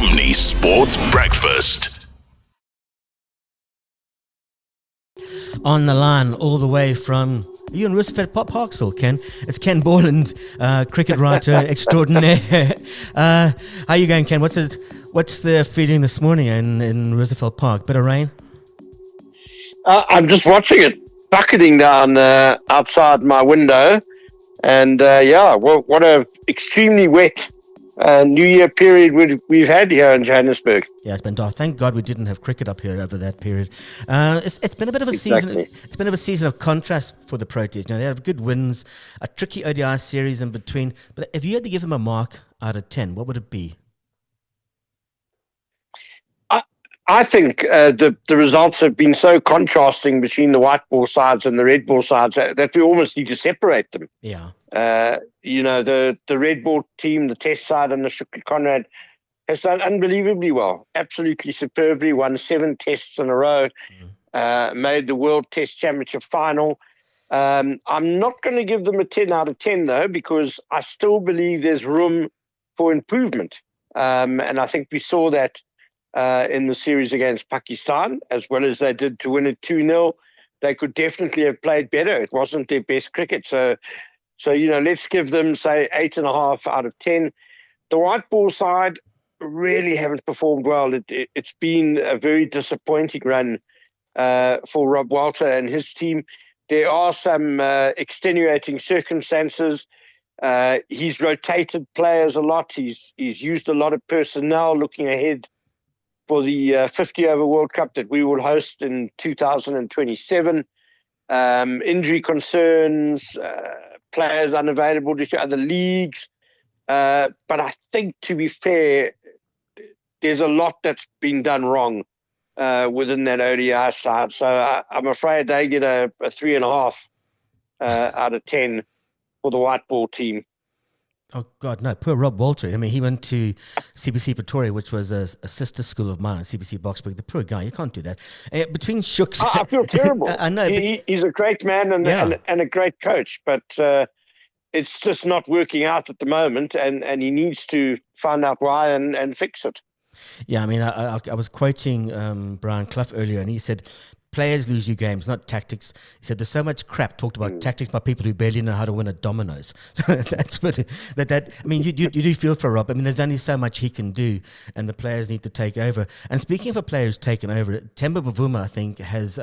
Omni Sports Breakfast. On the line, all the way from... Are you in Roosevelt Park still, Ken? It's Ken Borland, cricket writer extraordinaire. How are you going, Ken? What's the feeling this morning in Roosevelt Park? Bit of rain? I'm just watching it bucketing down outside my window. And what a extremely wet New Year period we've had here in Johannesburg. Yeah, it's been dark. Thank God we didn't have cricket up here over that period. It's been a bit of a season. It's been a season of contrast for the Proteas. They have good wins, a tricky ODI series in between. But if you had to give them a mark out of 10, what would it be? I think the results have been so contrasting between the white ball sides and the red ball sides that we almost need to separate them. Yeah. The red ball team, the Test side, and the Shukri Conrad has done unbelievably well, absolutely superbly. Won 7 tests in a row, made the World Test Championship final. I'm not going to give them a 10 out of 10 though, because I still believe there's room for improvement, and I think we saw that in the series against Pakistan, as well as they did to win it 2-0. They could definitely have played better. It wasn't their best cricket. So let's give them, say, 8.5 out of 10. The white ball side really haven't performed well. It's been a very disappointing run for Rob Walter and his team. There are some extenuating circumstances. He's rotated players a lot. He's used a lot of personnel looking ahead for the 50-over World Cup that we will host in 2027. Injury concerns, players unavailable to other leagues. But I think, to be fair, there's a lot that's been done wrong within that ODI side. So I'm afraid they get a 3.5 out of 10 for the white ball team. Oh, God, no. Poor Rob Walter. I mean, he went to CBC Pretoria, which was a sister school of mine, CBC Boksburg. The poor guy, you can't do that. Between Shooks... I feel terrible. I know. He's a great man and a great coach, but it's just not working out at the moment, and he needs to find out why and fix it. Yeah, I mean, I was quoting Brian Clough earlier, and he said... Players lose you games, not tactics. He said there's so much crap talked about tactics by people who barely know how to win at dominoes. So that's what that. I mean, you do feel for Rob. I mean, there's only so much he can do, and the players need to take over. And speaking of a player who's taken over, Temba Bavuma, I think, has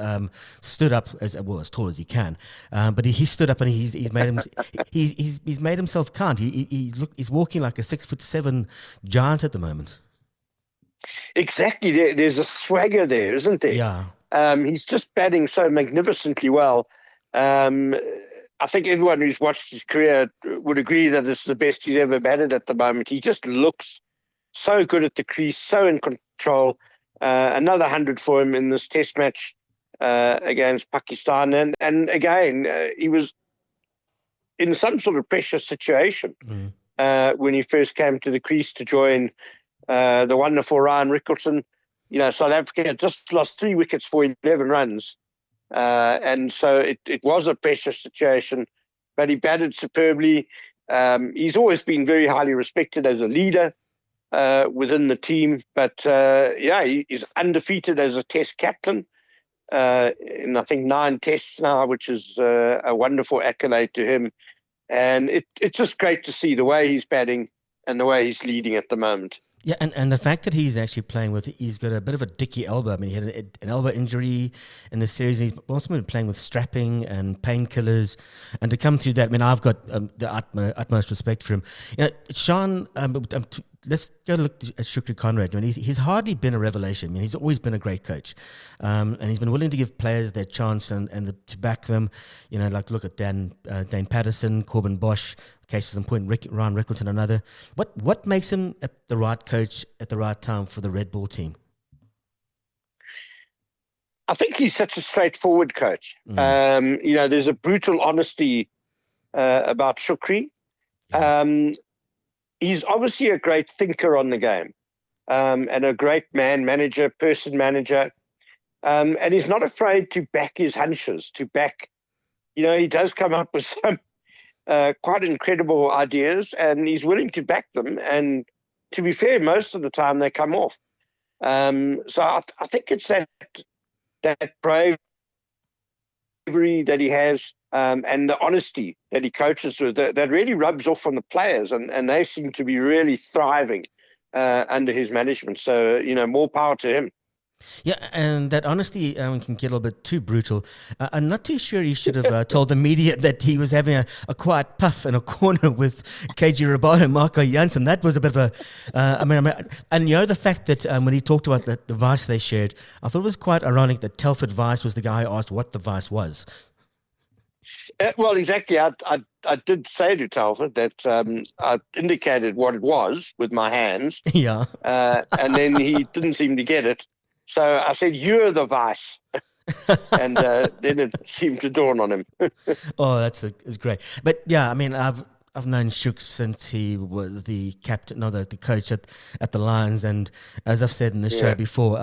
stood up as tall as he can. But he stood up and he's made himself count. He's walking like a 6'7" giant at the moment. Exactly. There's a swagger there, isn't there? Yeah. He's just batting so magnificently well. I think everyone who's watched his career would agree that it's the best he's ever batted at the moment. He just looks so good at the crease, so in control. Another 100 for him in this test match against Pakistan. And again, he was in some sort of pressure situation when he first came to the crease to join the wonderful Ryan Rickleton. South Africa just lost 3 wickets for 11 runs. And so it was a pressure situation, but he batted superbly. He's always been very highly respected as a leader within the team. But, he's undefeated as a test captain in, I think, 9 tests now, which is a wonderful accolade to him. And it's just great to see the way he's batting and the way he's leading at the moment. Yeah, and the fact that he's actually playing he's got a bit of a dicky elbow. I mean, he had an elbow injury in the series. And he's also been playing with strapping and painkillers. And to come through that, I mean, I've got the utmost respect for him. Sean, let's go look at Shukri Conrad. I mean, he's hardly been a revelation. I mean, he's always been a great coach. And he's been willing to give players their chance and to back them. Like look at Dane Patterson, Corbin Bosch, cases in point, Ryan Rickleton, another. What makes him the right coach at the right time for the Red Bull team? I think he's such a straightforward coach. There's a brutal honesty about Shukri. Yeah. He's obviously a great thinker on the game and a great person manager. And he's not afraid to back his hunches, he does come up with some quite incredible ideas, and he's willing to back them. And to be fair, most of the time they come off. So I think it's that bravery that he has, and the honesty that he coaches with, that really rubs off on the players, and they seem to be really thriving under his management. So, more power to him. Yeah, and that honesty can get a little bit too brutal. I'm not too sure he should have told the media that he was having a quiet puff in a corner with KG Rabada and Marco Janssen. That was a bit of a... and the fact that when he talked about the vice they shared, I thought it was quite ironic that Telford Vice was the guy who asked what the vice was. Well, exactly. I did say to Telford that I indicated what it was with my hands. Yeah. And then he didn't seem to get it. So I said, "You're the vice." And then it seemed to dawn on him. Oh, that's great. But yeah, I mean, I've known Shook since he was the captain, no, the coach at the Lions, and as I've said in the show before,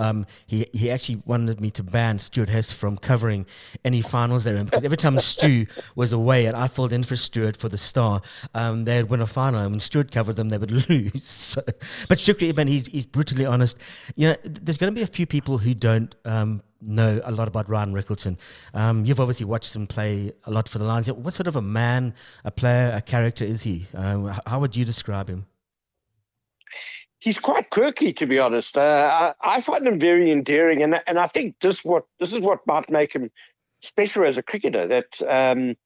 he actually wanted me to ban Stuart Hess from covering any finals they're in, because every time Stu was away and I filled in for Stuart for the Star, they'd win a final, and when Stuart covered them, they would lose. So, but Shook, man, he's brutally honest. There's going to be a few people who don't know a lot about Ryan Rickleton. You've obviously watched him play a lot for the Lions. What sort of a man, a player, a character is he? How would you describe him? He's quite quirky, to be honest. I find him very endearing, and I think this is what might make him special as a cricketer. That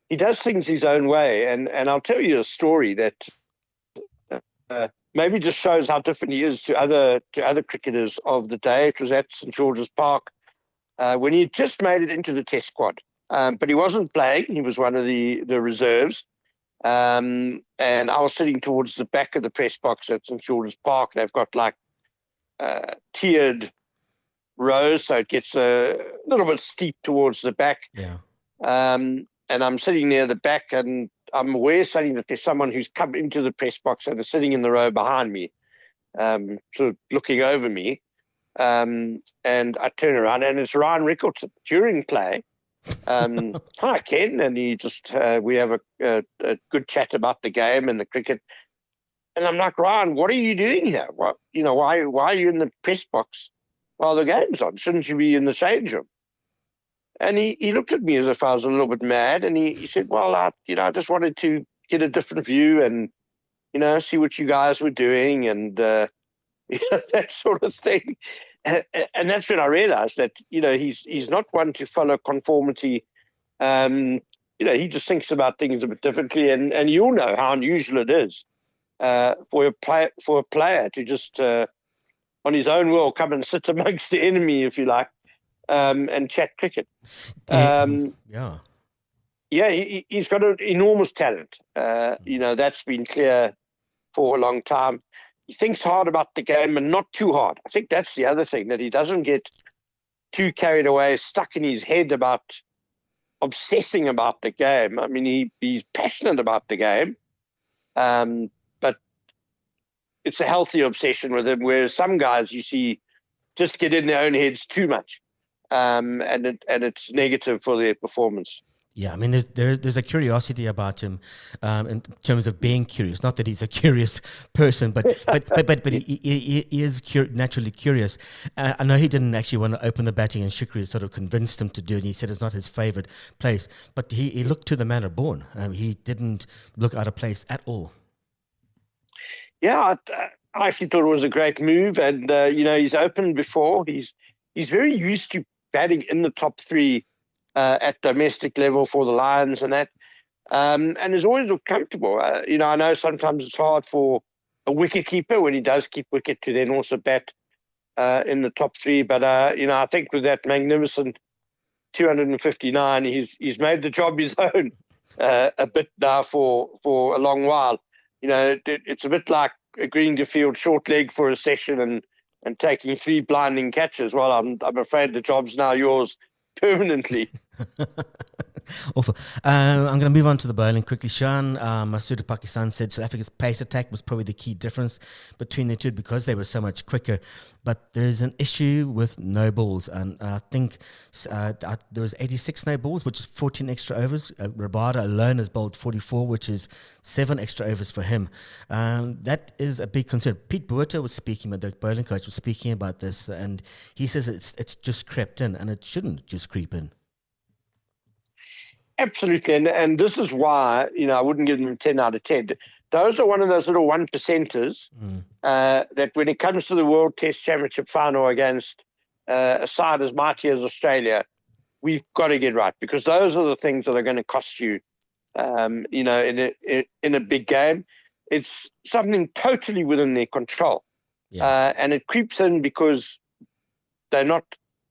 he does things his own way, and I'll tell you a story that maybe just shows how different he is to other cricketers of the day. It was at St George's Park when he just made it into the Test squad, but he wasn't playing. He was one of the reserves, and I was sitting towards the back of the press box at St George's Park. They've got like tiered rows, so it gets a little bit steep towards the back. Yeah. And I'm sitting near the back, and I'm aware suddenly that there's someone who's come into the press box and is sitting in the row behind me, sort of looking over me. And I turn around, and it's Ryan Rickleton during play. Hi, Ken. And he just, we have a good chat about the game and the cricket. And I'm like, Ryan, what are you doing here? Why are you in the press box while the game's on? Shouldn't you be in the change room? And he looked at me as if I was a little bit mad, and he said, well, I just wanted to get a different view and, see what you guys were doing and, that sort of thing. And that's when I realized that, he's not one to follow conformity. He just thinks about things a bit differently, and you'll know how unusual it is for a player to just, on his own will, come and sit amongst the enemy, if you like. And chat cricket. Yeah. He's got an enormous talent. That's been clear for a long time. He thinks hard about the game and not too hard. I think that's the other thing, that he doesn't get too carried away, stuck in his head about obsessing about the game. I mean, he's passionate about the game, but it's a healthy obsession with him, whereas some guys you see just get in their own heads too much. And it's negative for their performance. Yeah, I mean, there's a curiosity about him in terms of being curious. Not that he's a curious person, but he is naturally curious. I know he didn't actually want to open the batting, and Shukri sort of convinced him to do it. And he said it's not his favorite place, but he looked to the manner born. He didn't look out of place at all. Yeah, I actually thought it was a great move, and he's opened before. He's very used to batting in the top three at domestic level for the Lions and that, and has always looked comfortable. I know sometimes it's hard for a wicket keeper when he does keep wicket to then also bat in the top three. But I think with that magnificent 259, he's made the job his own a bit now for a long while. It's a bit like agreeing to field short leg for a session and taking 3 blinding catches. Well, I'm afraid the job's now yours permanently. Awful. I'm going to move on to the bowling quickly. Shan Masood of Pakistan said South Africa's pace attack was probably the key difference between the two because they were so much quicker. But there's an issue with no balls, and I think there was 86 no balls, which is 14 extra overs. Rabada alone has bowled 44, which is 7 extra overs for him. That is a big concern. Pete Buerta was speaking, the bowling coach was speaking about this, and he says it's just crept in, and it shouldn't just creep in. Absolutely, and this is why I wouldn't give them 10 out of 10. Those are one of those little 1%ers that when it comes to the World Test Championship final against a side as mighty as Australia, we've got to get right, because those are the things that are going to cost you, in a big game. It's something totally within their control, and it creeps in because they're not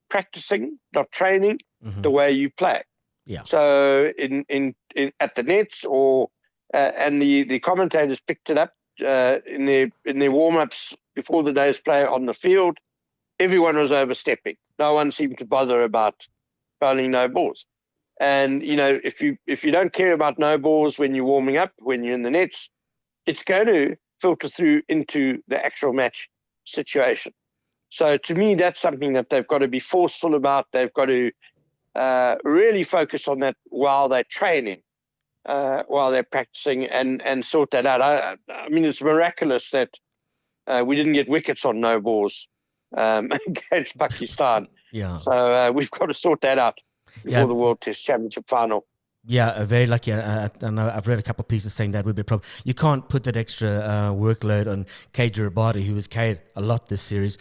practicing, not training the way you play. Yeah. So in at the nets and the commentators picked it up in their warm-ups before the day's play on the field. Everyone was overstepping. No one seemed to bother about bowling no balls. And if you don't care about no balls when you're warming up, when you're in the nets, it's going to filter through into the actual match situation. So to me, that's something that they've got to be forceful about. They've got to really focus on that while they're training, while they're practicing, and sort that out. I mean, it's miraculous that we didn't get wickets on no balls against Pakistan. Yeah. So we've got to sort that out before the World Test Championship final. Yeah, very lucky. I know I've read a couple of pieces saying that would be a problem. You can't put that extra workload on KJ Rabada, who was carried a lot this series.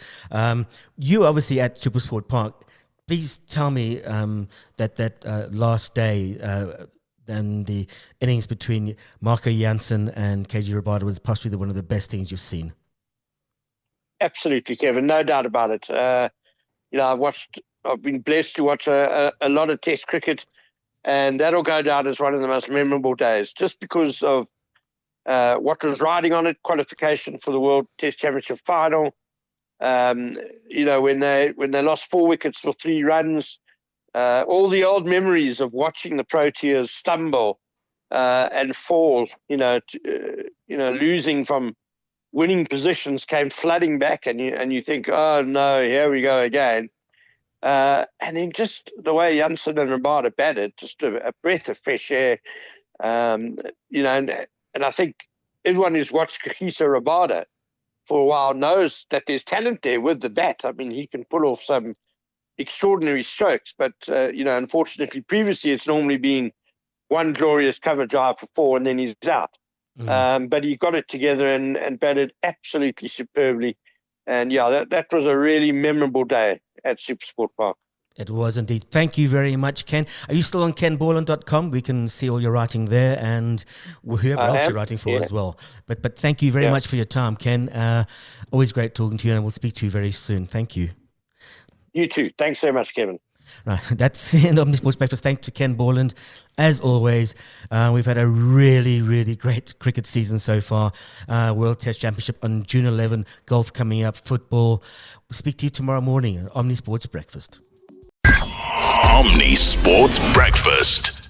You obviously at SuperSport Park. Please tell me that last day and the innings between Marco Jansen and KJ Rabada was possibly one of the best things you've seen. Absolutely, Kevin. No doubt about it. I've been blessed to watch a lot of Test cricket, and that'll go down as one of the most memorable days, just because of what was riding on it, qualification for the World Test Championship final. When they lost 4 wickets for 3 runs, all the old memories of watching the Proteas stumble and fall, losing from winning positions came flooding back, and you think, oh no, here we go again. And then just the way Jansen and Rabada batted, just a breath of fresh air, and I think everyone who's watched Kagiso Rabada for a while knows that there's talent there with the bat. I mean, he can pull off some extraordinary strokes, but unfortunately, previously it's normally been one glorious cover drive for 4 and then he's out. But he got it together and batted absolutely superbly. And that was a really memorable day at SuperSport Park. It was indeed. Thank you very much, Ken. Are you still on kenborland.com? We can see all your writing there, and whoever else you're writing for as well. But thank you very much for your time, Ken. Always great talking to you, and we'll speak to you very soon. Thank you. You too. Thanks so much, Kevin. Right, that's the end of Omni Sports Breakfast. Thanks to Ken Borland. As always, we've had a really, really great cricket season so far. World Test Championship on June 11, golf coming up, football. We'll speak to you tomorrow morning on Omni Sports Breakfast. Omni Sports Breakfast.